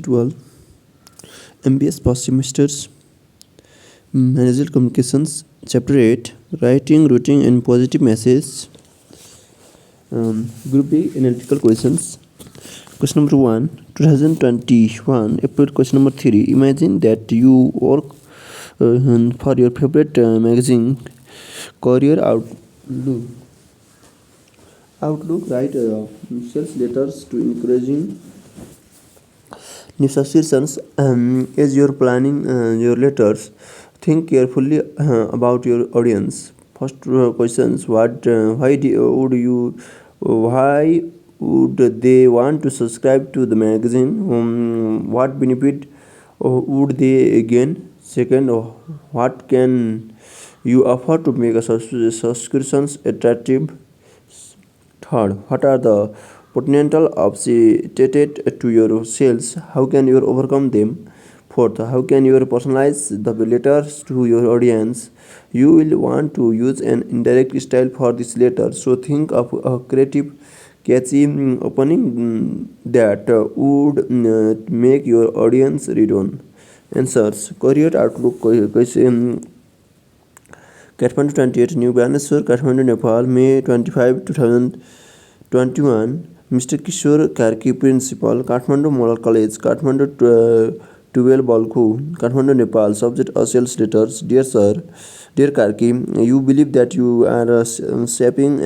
12 MBS past semesters managerial communications chapter 8 writing routing and positive message. Group B analytical questions. Question number 1, 2021 April. Question number 3, imagine that you work for your favorite magazine. Career outlook. Write sales letters to encouraging new suggestions. As you're planning your letters, think carefully about your audience. First questions: why would they want to subscribe to the magazine? What benefit would they gain? Second, what can you offer to make a subscriptions attractive? Third, what are the potential obstacles to your sales? How can you overcome them? Fourth, how can you personalize the letters to your audience? You will want to use an indirect style for this letter, so think of a creative, catchy opening that would make your audience read on. Answers: Career outlook question. Kathmandu 28, New Baneswar, Kathmandu, Nepal, May 25, 2021. Mr. Kishore Karki, Principal, Kathmandu Model College, Kathmandu 12 Balkhu, Kathmandu, Nepal. Subject: sales letters. Dear Sir, dear Karki, you believe that you are shaping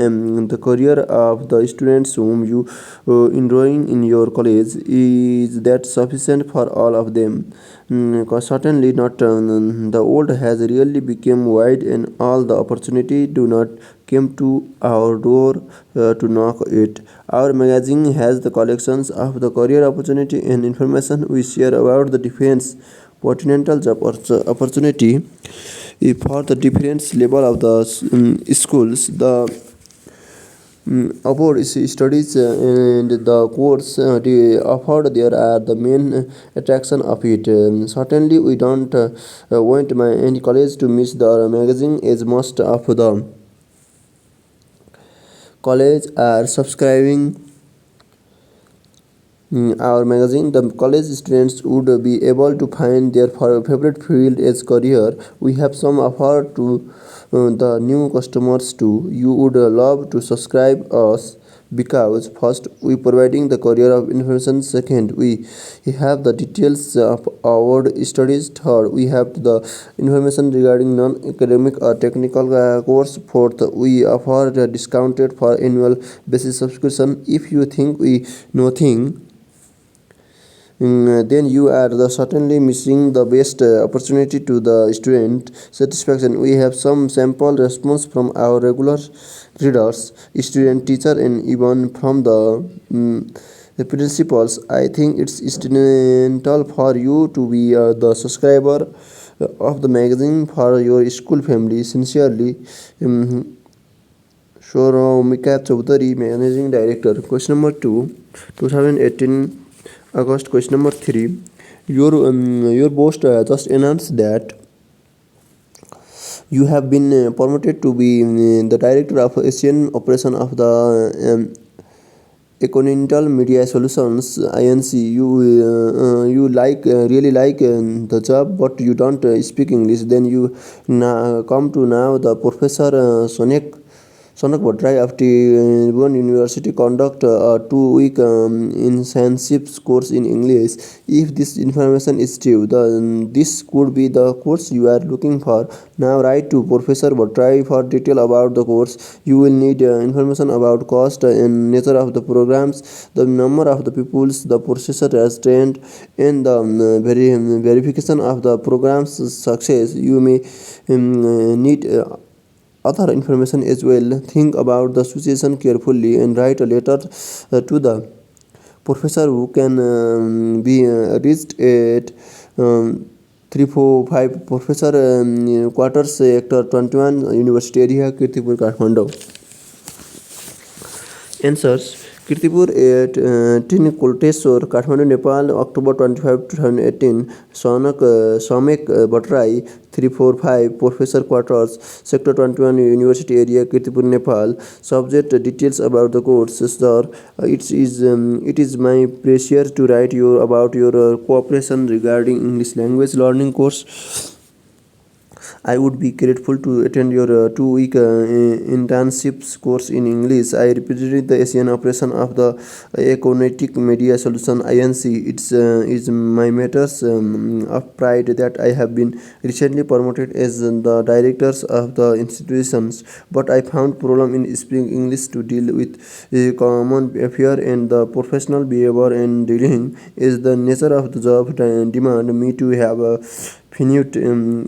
the career of the students whom you enrolling in your college. Is that sufficient for all of them? Certainly not. The world has really become wide, and all the opportunity do not come to our door to knock it. Our magazine has the collections of the career opportunity and information we share about the different potential job opportunity for the different level of the schools. The about studies and the course offered there are the main attraction of it. Certainly, we don't want any college to miss the magazine, as most of the college are subscribing our magazine. The college students would be able to find their favorite field as career. We have some offer to the new customers too. You would love to subscribe us because first we providing the career of information. Second, we have the details of our studies. Third, we have the information regarding non-academic or technical course. Fourth, we offer the discounted for annual basis subscription. If you think we nothing, then you are certainly missing the best opportunity to the student satisfaction. We have some sample response from our regular readers, student, teacher, and even from the principals. I think it's essential for you to be the subscriber of the magazine for your school family. Sincerely, Shoromika Chaudhary, Managing Director. Question number 2, 2018 August. Question number 3, your boss just announced that you have been promoted to be the director of Asian operation of the Continental Media Solutions Inc. You really like the job, but you don't speak English. Then you come to know the Professor Sonak Bhatrai of Tribhuvan University conduct a 2-week intensive course in English. If this information is true, this could be the course you are looking for. Now write to Professor Bhatrai for detail about the course. You will need information about cost and nature of the programs, the number of the pupils the professor has trained, and the verification of the program's success. You may need other information as well. Think about the situation carefully and write a letter to the professor, who can be reached at 345 Professor Quarters, Sector 21, University Area, Kirtipur, Kathmandu. Answers: Kirtipur at Tin Kulteswar, Kathmandu, Nepal, October 25, 2018. Somek Bhatrai, 345, Professor Quarters, Sector 21, University Area, Kirtipur, Nepal. Subject details about the course. Sir, it is my pleasure to write you about your cooperation regarding English language learning course. I would be grateful to attend your 2 week internships course in English. I represented the Asian operation of the Economic Media Solution INC. It's is my matters of pride that I have been recently promoted as the directors of the institutions. But I found problem in speaking English to deal with common affair and the professional behavior and dealing is the nature of the job demand me to have a finite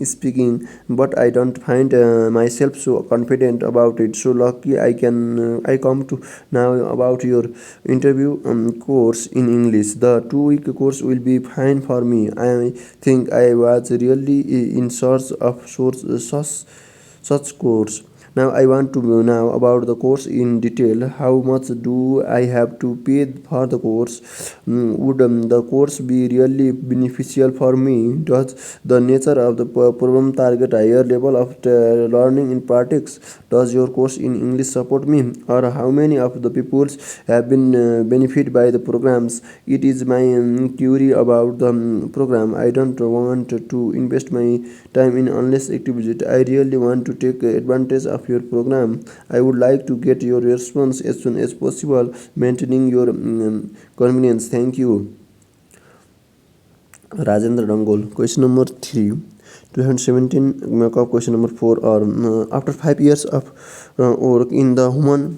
speaking, but I don't find myself so confident about it. So lucky I come to now about your interview course in English. The 2 week course will be fine for me. I think I was really in search of such course. Now I want to know now about the course in detail. How much do I have to pay for the course? Would the course be really beneficial for me? Does the nature of the program target higher level of learning in practice? Does your course in English support me? Or how many of the peoples have been benefit by the programs? It is my query about the program. I don't want to invest my time in endless activities. I really want to take advantage of your program. I would like to get your response as soon as possible, maintaining your convenience. Thank you. Rajendra Dangol. Question number 3. 2017 makeup question number 4 or after 5 years of work in the human.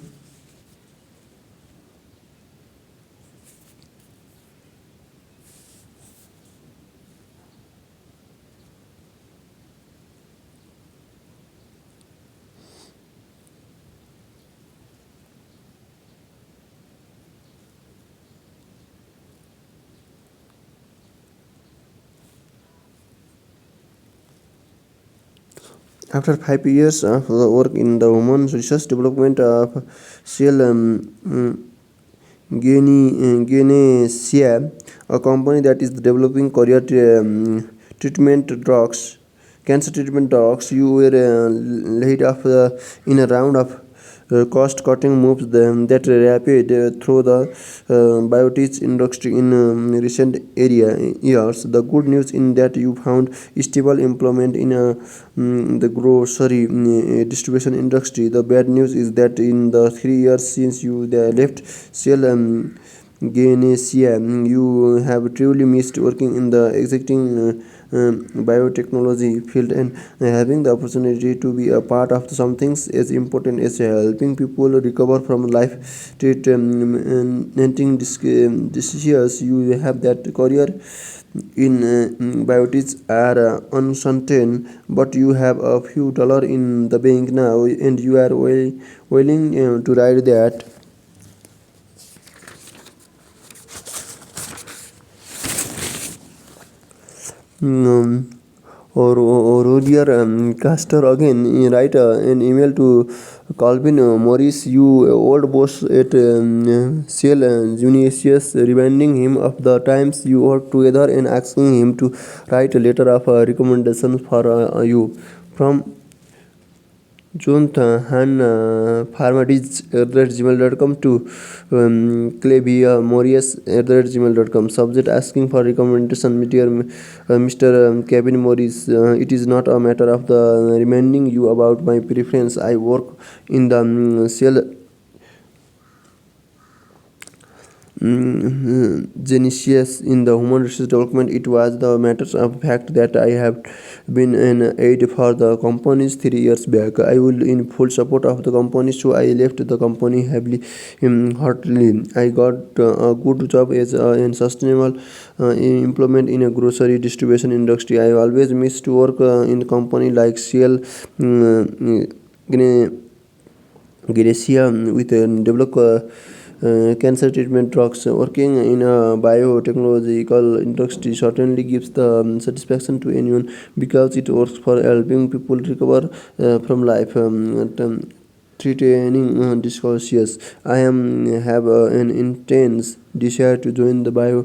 After 5 years of the work in the human research development of Shell Genesia, a company that is developing treatment drugs, cancer treatment drugs, you were laid off in a round of cost-cutting moves that rapid through the biotech industry in recent years. The good news in that you found stable employment in the grocery distribution industry. The bad news is that in the 3 years since you left Shell Genesia, you have truly missed working in the existing biotechnology field and having the opportunity to be a part of something as important as helping people recover from life threatening diseases. You have that career in biotech are uncertain, but you have a few dollars in the bank now and you are willing to ride that. um, or earlier Caster again write an email to Calvin Morris, you old boss at Shell Junius, reminding him of the times you worked together and asking him to write a letter of recommendation for you. From Jonathan Farmadiz@gmail.com to Clevia Morias@gmail.com. Subject asking for recommendation. Mr. Kevin Morris. It is not a matter of the reminding you about my preference. I work in the Shell Genesis in the human resource development. It was the matter of fact that I have been an aide for the companies 3 years back. I will in full support of the company, so I left the company happily, heartily. I got a good job as in sustainable employment in a grocery distribution industry. I always miss to work in a company like Shell. Gracia with develop cancer treatment drugs. Working in a biotechnological industry certainly gives the satisfaction to anyone because it works for helping people recover from life. threatening discourse. Yes, I am have an intense desire to join the bio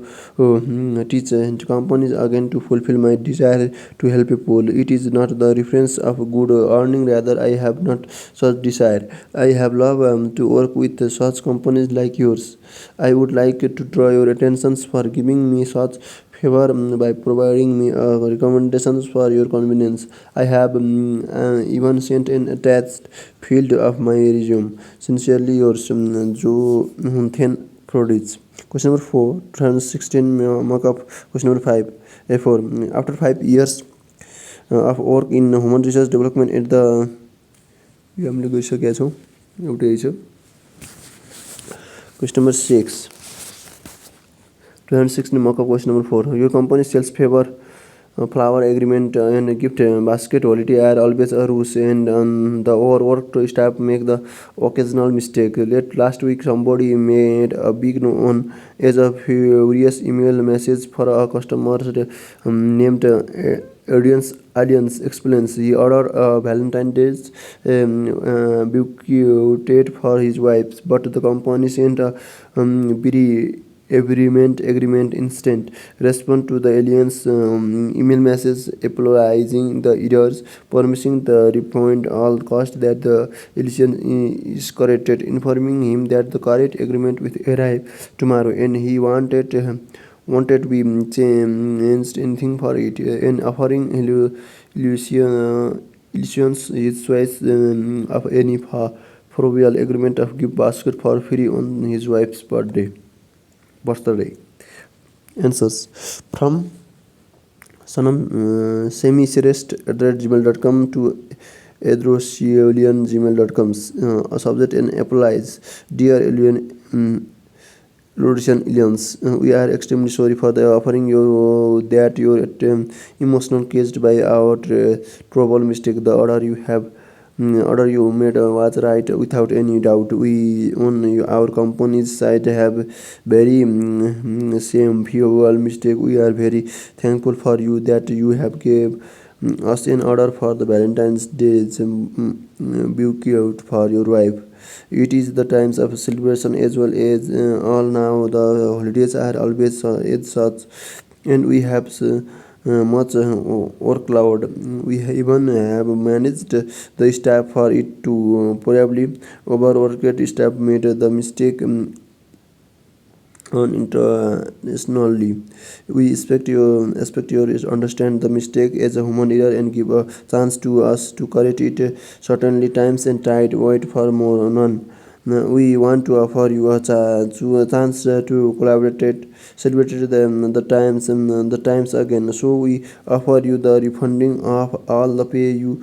teacher and companies again to fulfill my desire to help people. It is not the reference of good earning, rather I have not such desire. I have love to work with such companies like yours. I would like to draw your attentions for giving me such favor by providing me recommendations for your convenience. I have even sent an attached field of my resume. Sincerely yours, Joe Hunthen Prodits. Question number 4, 2016 mock-up. Question number 5. A4. After 5 years of work in human resource development at the हामीले गइसकेका छौँ एउटै छ Question number 6. 2016 mock-up. Question number 4. Your company sells favor flower agreement and gift basket holiday are always a rules, and the overworked staff make the occasional mistake. Last week somebody made a big known as a furious email message for a customer named Audience explains he ordered a Valentine's Day bouquet for his wife, but the company sent a very agreement instant respond to the alien's email message apologizing the errors, promising the refund all cost that the alien is corrected, informing him that the correct agreement will arrive tomorrow and he wanted to be changed anything for it, and offering illusions his choice of any provisional agreement of gift basket for free on his wife's birthday. Answers from Sanam semisirest@gmail.com to adrosialian@gmail.com. Subject and applies. Dear Alien, Rhodesian aliens, we are extremely sorry for the offering you that your emotional caused by our trouble mistake. The order you made was right without any doubt. We on our company's side have very same fuel mistake. We are very thankful for you that you have gave us an order for the Valentine's Day bouquet for your wife. It is the times of celebration as well as all now. The holidays are always as such, and we have much workload. We even have managed the staff for it to probably overworked staff made the mistake on internationally. We expect you understand the mistake as a human error and give a chance to us to correct it. Certainly times and tide wait for more none. We want to offer you a chance to celebrate the times again. So we offer you the refunding of all the pay you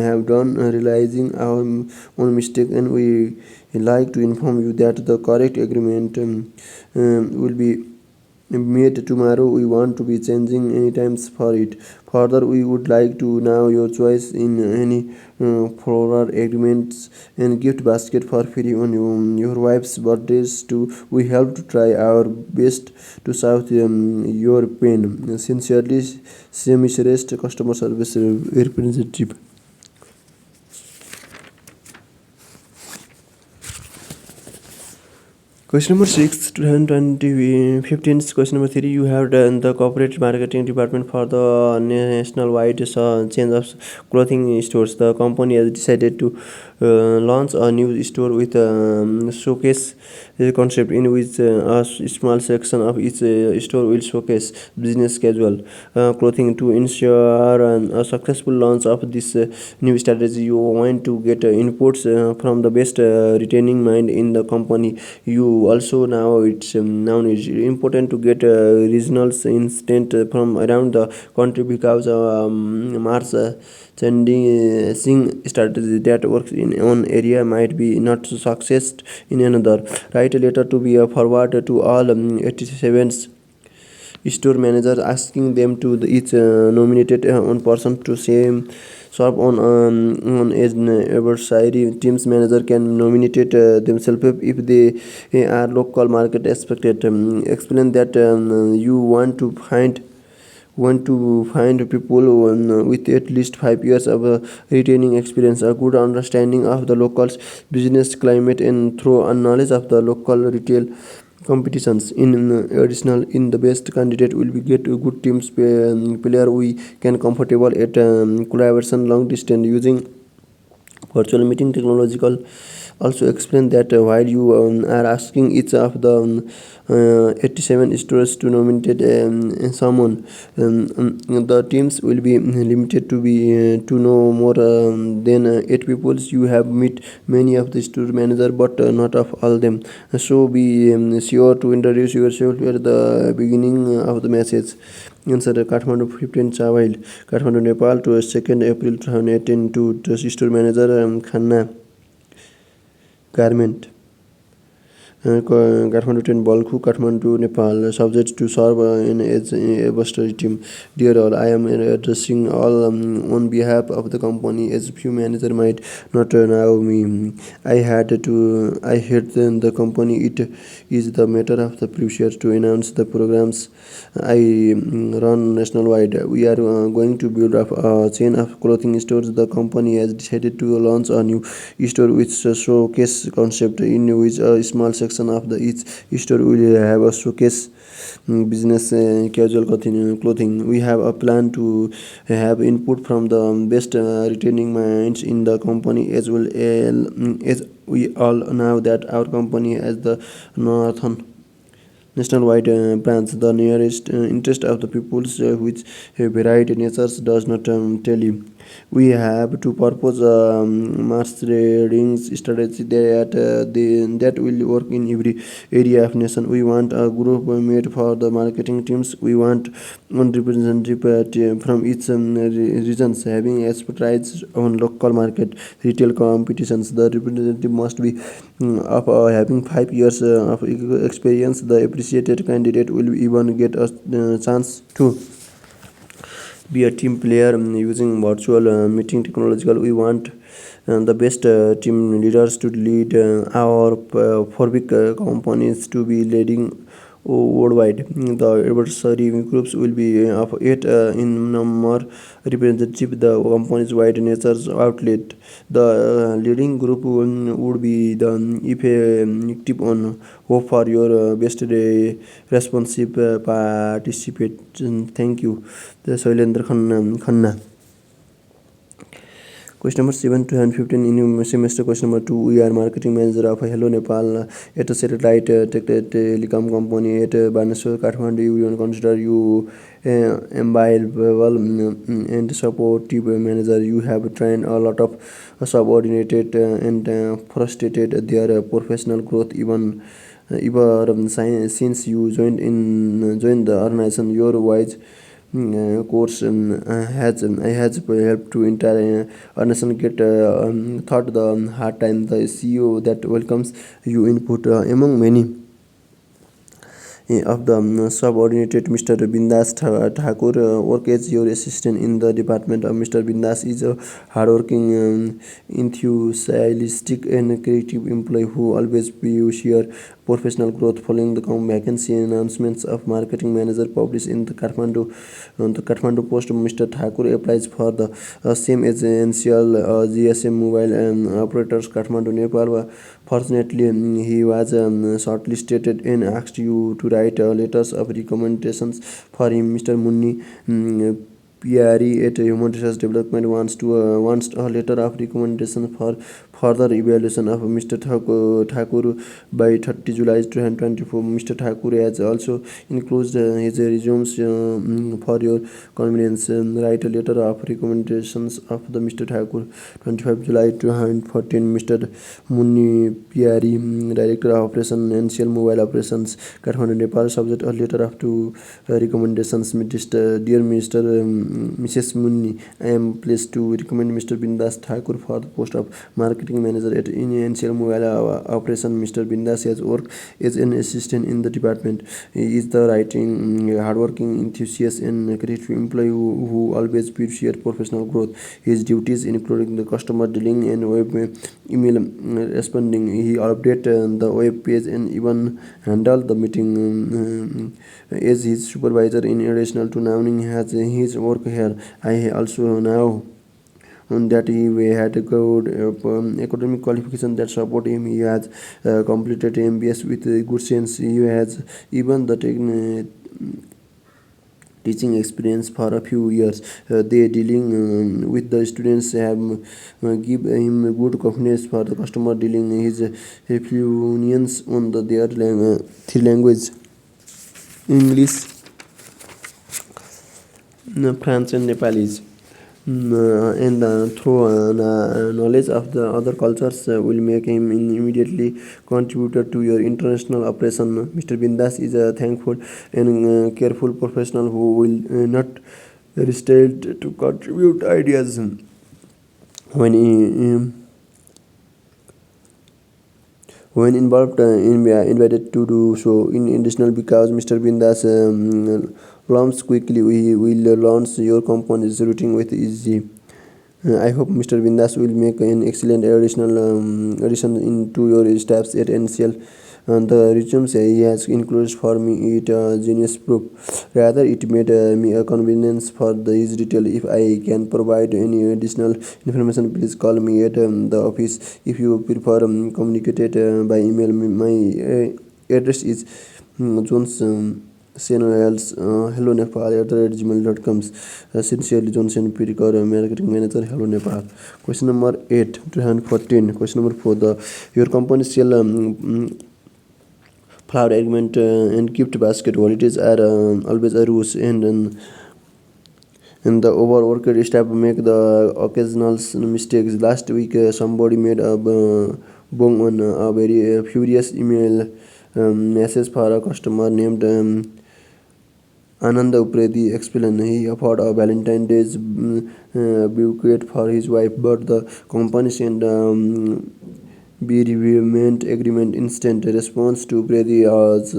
have done, realizing our own mistake, and we like to inform you that the correct agreement will be made tomorrow. We want to be changing any times for it. Further, we would like to know your choice in any floral agreements and gift basket for free on your wife's birthdays too. We have to try our best to solve your pain. Sincerely, Semisrest customer service representative. Question number 6, 2015. Question number 3. You have done the corporate marketing department for the national-wide chain of clothing stores. The company has decided to launch a new store with showcase concept in which a small section of each store will showcase business casual clothing. To ensure a successful launch of this new strategy, you want to get inputs from the best retaining mind in the company. You also now it's important to get regionals instant from around the country because Mars sending strategy that works in one area might be not success in another. Write a letter to be forwarded to all 87 store managers, asking them to each nominated one person to serve on as an advisory. Teams manager can nominate themselves if they are local market expected. Explain that you want to find want to find people with at least 5 years of retaining experience, a good understanding of the local business climate, and through a knowledge of the local retail competitions. In additional, in the best candidate will be get a good teams player. We can comfortable at collaboration long distance using virtual meeting technological. Also explain that while you are asking each of the 87 stores to nominate someone, the teams will be limited to be to know more than 8 people. You have met many of the store manager, but not of all them, so be sure to introduce yourself at the beginning of the message. Answer: Kathmandu 15 Chavail, Kathmandu, Nepal to 2nd April 2018 to the store manager Khanna Garment. Kathmandu 10 Balkhu, Kathmandu, Nepal, subject to serve in as a bursary team. Dear all, I am addressing all on behalf of the company, as few manager might not know me. I hate the company. It is the matter of the pressure to announce the programs I run nationwide. We are going to build up a chain of clothing stores. The company has decided to launch a new store with a showcase concept, in which a small section of the each store will have a showcase business casual clothing. We have a plan to have input from the best retaining minds in the company, as we all know that our company has the northern nationwide branch. The nearest interest of the peoples, which varied natures does not tell you. We have to propose mass trading strategy that will work in every area of nation. We want a group made for the marketing teams. We want one representative from each regions having expertise on local market retail competitions. The representative must be of having 5 years of experience. The appreciated candidate will even get a chance to be a team player using virtual meeting technological. We want the best team leaders to lead our four big companies to be leading worldwide. The adversary groups will be of 8 in number, representative the company's wide nature's outlet. The leading group would be the effective on hope for your best responsive participate. Thank you. The Soilendra Khanna. Question number 7 to 15 in semester. Question number 2. We are marketing manager of Hello Nepal at a satellite telecom company at Baneswar, Kathmandu. We will consider you available and supportive manager. You have trained a lot of subordinated and frustrated their professional growth even since you joined the organization. Your wise course has helped to entire organization get thought the hard time. The CEO that welcomes you input among many of the subordinated. Mr. Bindas Thakur work as your assistant in the department. Mr. Bindas is a hardworking, enthusiastic and creative employee who always views your professional growth. Following the vacancy announcements of marketing manager published in the Kathmandu Post, Mr. Thakur applies for the same essential GSM mobile operators, Kathmandu, Nepal. Fortunately, he was shortlisted and asked you to write letters of recommendations for him. Mr. Munni PRE at Human Resource Development wants a letter of recommendation for further evaluation of Mr. Thakur by 30 July 2024. Mr. Thakur has also included his resumes for your convenience. Write a letter of recommendations of the Mr. Thakur. 25 July 2014. Mr. Munni PRE, Director of Operations and Cell Mobile Operations, Kathmandu, Nepal. Subject: a letter of two recommendations. Dear Mrs. Munni, I am pleased to recommend Mr. Bindas Thakur for the post of marketing marketing manager at Initial Mobile Operation. Mr. Bindas has worked as an assistant in the department. He is the writing, hardworking, enthusiast, and creative employee who always pursues professional growth. His duties including the customer dealing and web email responding. He update the web page and even handle the meeting as his supervisor. In addition to knowing has his work here, I also know that he had a good academic qualification that support him. He has completed MBS with good sense. He has even the teaching experience for a few years. They dealing with the students have give him good confidence for the customer dealing. His fluence on their three language: English, French, and Nepalese. And through knowledge of the other cultures will make him immediately contributor to your international operation. Mr. Bindas is a thankful and careful professional who will not hesitate to contribute ideas when he, when involved invited to do so. In additional, because Mr. Bindas learns quickly, we will launch your company's routing with easy. I hope Mr. Bindas will make an excellent addition into your staffs at NCL. And the resumes he has included for me it genius proof. Rather, it made me a convenience for his detail. If I can provide any additional information, please call me at the office. If you prefer communicate by email, my address is Jones. Samuels, hello Nepal @gmail.com. Sincerely, Johnson Pirikar, marketing manager, hello Nepal. Question number 8, 2014. Question number 4. Your company sell flower agreement and gift basket. Holidays are always a rules, and the overworked staff make the occasional mistakes. Last week, somebody made a bong on a very furious email message for a customer named Ananda Upredi explained he offered a Valentine's Day's bouquet for his wife, but the company sent bereavement agreement. Instant response to Predi's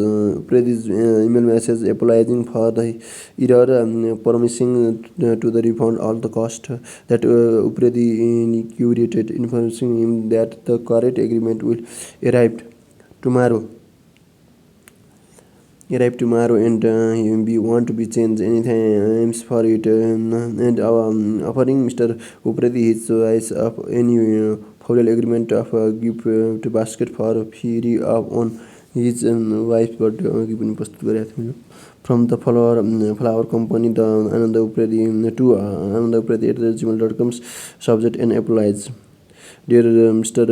email message apologizing for the error, promising to the refund all the cost. That Upredi curated, informing him that the correct agreement will arrive tomorrow and we want to be changed anytime for it and offering Mr. Upredi his choice of any floral agreement of a gift basket for free on his wife but given from the flower company the Ananda Upredi to Ananda Upredi at gmail.com subject and applies. Dear Mr.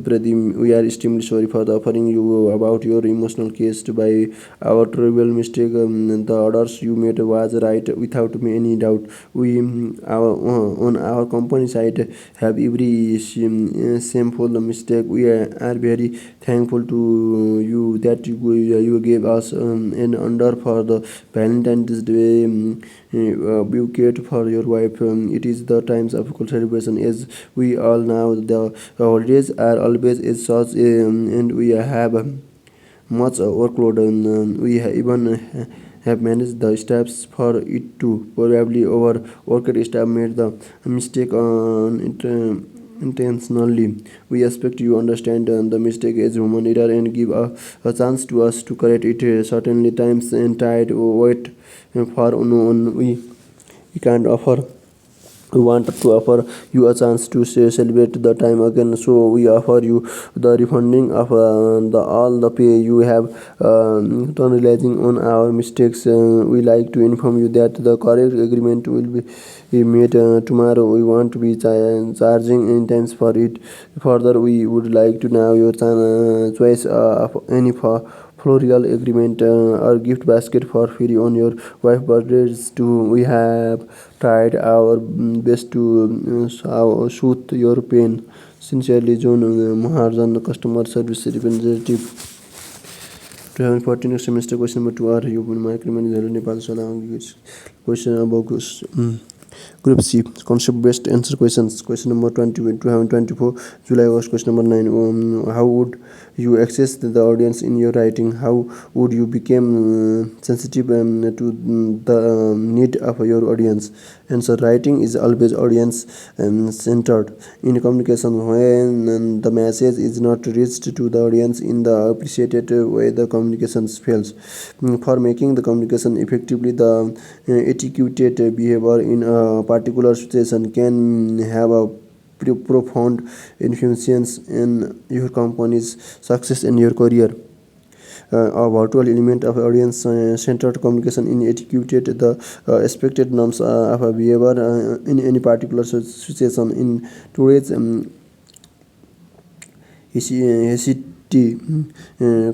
Pradeep, we are extremely sorry for the offering you about your emotional case by our trivial mistake. The orders you made was right without any doubt. We on our company side have every shameful mistake. We are very thankful to you that you gave us an order for the Valentine's Day bouquet for your wife. It is the times of celebration as we all know. The holidays are always as such, and we have much workload, and we even have managed the steps for it too. Probably our worked staff made the mistake on it. Intentionally, we expect you understand the mistake as human error and give a chance to us to correct it. Certainly, times and tide wait for no we can't offer. We want to offer you a chance to celebrate the time again, so we offer you the refunding of all the pay you have done realizing on our mistakes. We like to inform you that the correct agreement will be made tomorrow. We want to be charging in times for it. Further, we would like to know your choice of any floral agreement or gift basket for free on your wife birthdays too. We have tried our best to soothe your pain. Sincerely, John Maharjan, customer service representative. 2014 semester question number 2 are you marketing manager Nepal Salam question about Group C, concept-based answer questions. Question number 2024, July August. Question number 9. How would you access the audience in your writing? How would you become sensitive to the need of your audience? Answer: writing is always audience centered. In communication, when the message is not reached to the audience in the appreciated way, the communication fails. For making the communication effectively, the etiquette behavior in a particular situation can have a profound influence in your company's success and your career. A virtual element of audience-centered communication in etiquette, the expected norms of a behavior in any particular situation. In today's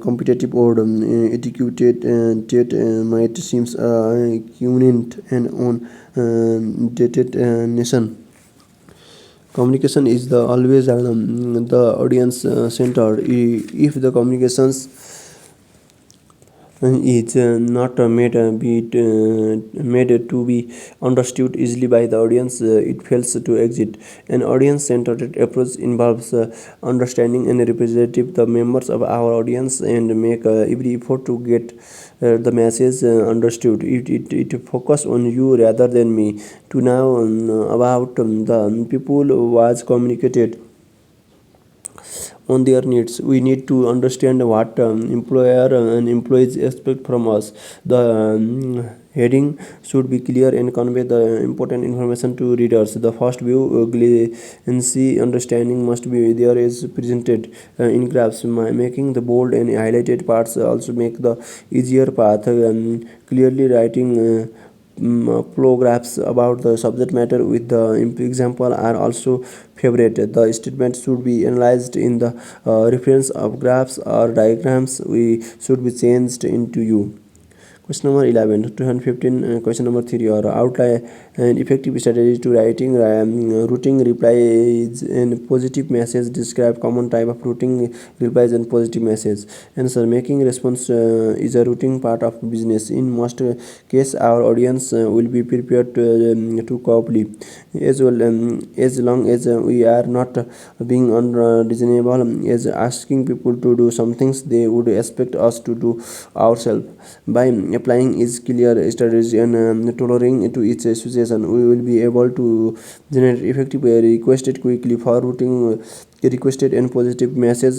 competitive or etiquette might seem unit and on dated nation. Communication is the always the audience centered. If the communications is not made to be understood easily by the audience, it fails to exit. An audience-centered approach involves understanding and representing the members of our audience and make every effort to get the message understood. It focus on you rather than me. To now about the people was communicated on their needs. We need to understand what employer and employees expect from us. The heading should be clear and convey the important information to readers. The first view glance understanding must be there is presented in graphs. Making the bold and highlighted parts also make the easier path. Clearly writing paragraphs about the subject matter with the example are also favorite. The statement should be analyzed in the reference of graphs or diagrams. We should be changed into you. Question number 11, 215. Question number 3, or outline an effective strategy to writing routing replies and positive message. Describe common type of routing replies and positive message. Answer: making response is a routine part of business. In most cases, our audience will be prepared to copy as well, as long as we are not being unreasonable as asking people to do some things they would expect us to do ourselves. By applying is clear strategy and tailoring to each situation, we will be able to generate effective requested quickly. For routing requested and positive message,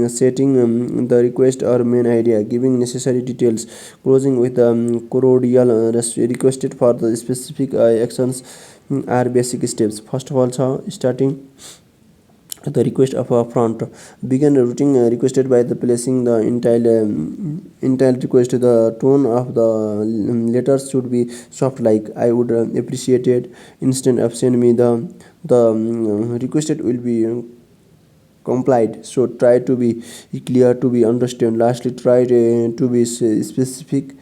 setting the request or main idea, giving necessary details, closing with cordial requested for the specific actions are basic steps. First of all, so starting the request of a front. Begin routing requested by the placing the entire request. The tone of the letters should be soft, like I would appreciate it, instead of send me the requested will be complied. So try to be clear to be understood. Lastly, try to be specific,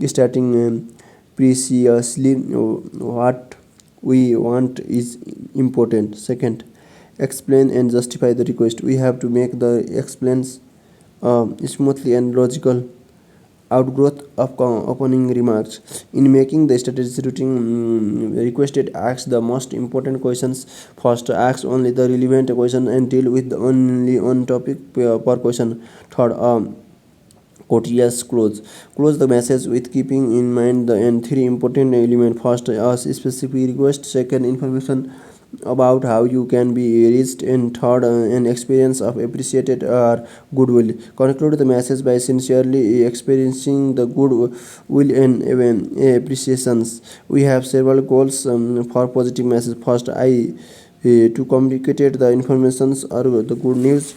starting precisely what we want is important. Second, explain and justify the request. We have to make the explains smoothly and logical outgrowth of opening remarks. In making the strategy routing requested, ask the most important questions first. Ask only the relevant question and deal with the only one topic per question. Third, courteous close. Close the message with keeping in mind the and three important elements. First, ask specific request. Second, information about how you can be reached, and third, an experience of appreciated or goodwill. Conclude the message by sincerely experiencing the goodwill and appreciations. We have several goals for positive message. First, to communicate the informations or the good news.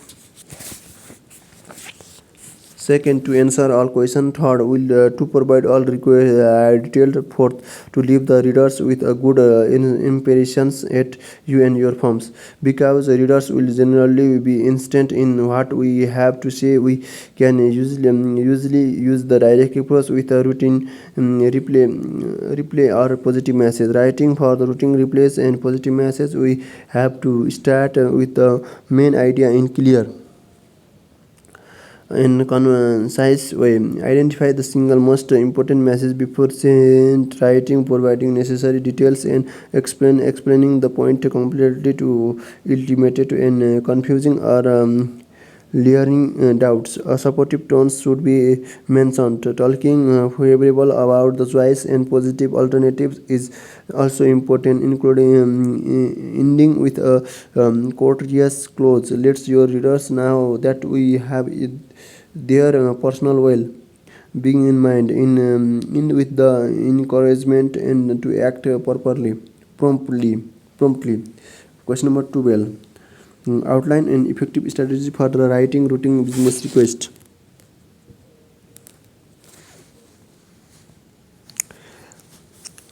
Second, to answer all questions. Third, will to provide all detailed. Fourth, to leave the readers with a good impressions at you and your firms. Because the readers will generally be instant in what we have to say, we can usually use the direct approach with a routine replay or positive message. Writing for the routine replays and positive message, we have to start with the main idea in clear. in concise way. Identify the single most important message before send, writing, providing necessary details, and explaining the point completely to eliminate and confusing or layering doubts. Supportive tones should be mentioned. Talking favorable about the choice and positive alternatives is also important, including ending with a courteous close. Let your readers know that we have their personal well being in mind, in with the encouragement and to act promptly. Question number 12. Outline an effective strategy for the writing routing business request.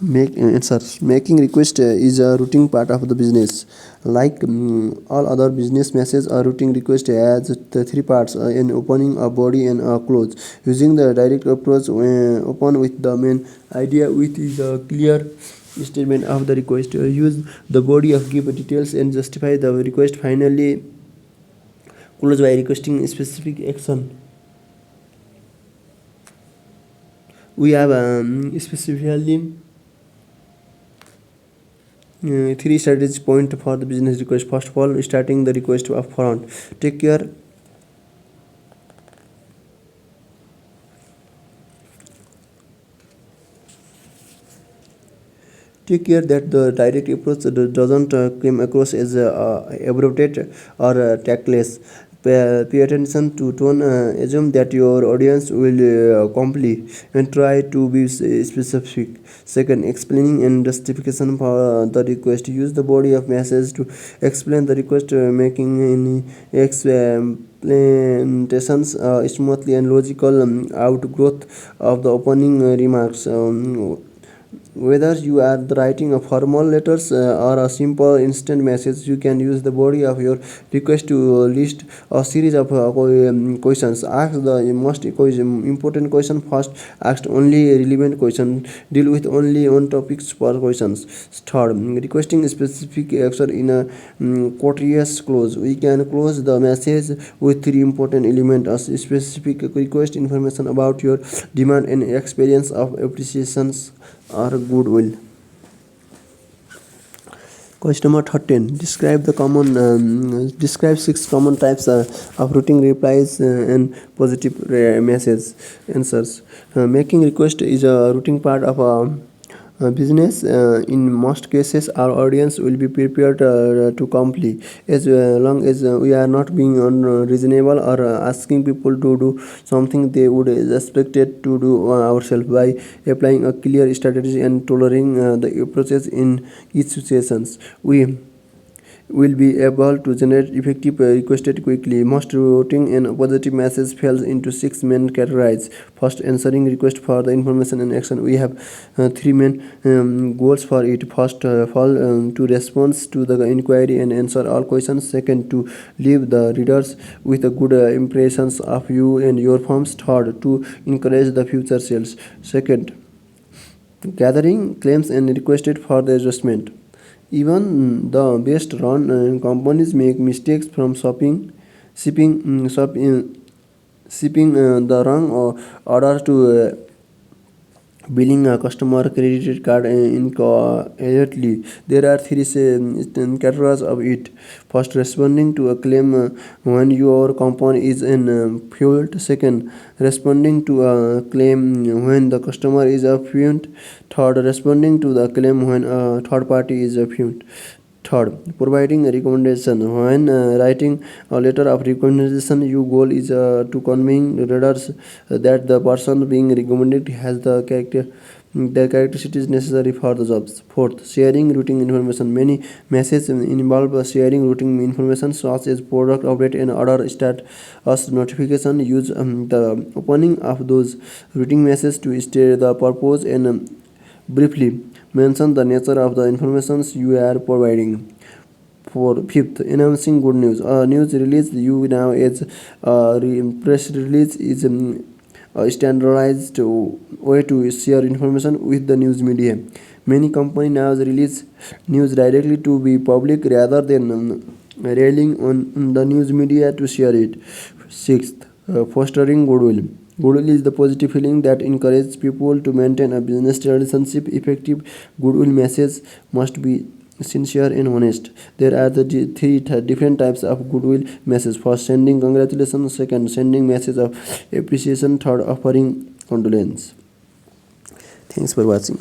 Make answers. Making request is a routine part of the business. Like all other business messages, a routing request has the three parts: an opening, a body, and a close. Using the direct approach, open with the main idea, which is a clear statement of the request. Use the body of give details and justify the request. Finally, close by requesting specific action. We have specifically three strategy point for the business request. First of all, starting the request upfront. Take care that the direct approach doesn't come across as abrupt or tactless. Pay attention to tone. Assume that your audience will comply and try to be specific. Second, explaining and justification for the request. Use the body of message to explain the request, making any explanations smoothly and logical outgrowth of the opening remarks. Whether you are writing a formal letters or a simple instant message, you can use the body of your request to list a series of questions. Ask the most important question first. Ask only relevant question. Deal with only one topics per questions. Third, requesting specific action in a courteous close. We can close the message with three important elements: a specific request, information about your demand, and experience of appreciations or goodwill. Question number 13. Describe six common types of routing replies and positive message answers. Making request is a routing part of a business. In most cases, our audience will be prepared to comply, as long as we are not being unreasonable or asking people to do something they would expected to do ourselves. By applying a clear strategy and tolerating the approaches in each situation, we will be able to generate effective requested quickly. Most routing and positive message falls into six main categories. First, answering request for the information and action. We have three main goals for it. First of all, to respond to the inquiry and answer all questions. Second, to leave the readers with a good impressions of you and your firms. Third, to encourage the future sales. Second, gathering claims and requested for the adjustment. Even the best run companies make mistakes from shipping, shipping the wrong order to billing a customer credit card incorrectly. There are three categories of it. First, responding to a claim when your company is in fault. Second, responding to a claim when the customer is a fault. Third, responding to the claim when a third party is a fault. Third, providing a recommendation. When writing a letter of recommendation, your goal is to convey readers that the person being recommended has the characteristics necessary for the jobs. Fourth, sharing routing information. Many messages involve sharing routing information such as product update and order status notification. Use the opening of those routing messages to state the purpose and briefly mention the nature of the information you are providing. For fifth, announcing good news. A news release you now as a press release is a standardized way to share information with the news media. Many companies now release news directly to the public rather than relying on the news media to share it. Sixth, Fostering goodwill. Goodwill is the positive feeling that encourages people to maintain a business relationship. Effective goodwill message must be sincere and honest. There are the three different types of goodwill message. First, sending congratulations. Second, sending message of appreciation. Third, offering condolence. Thanks for watching.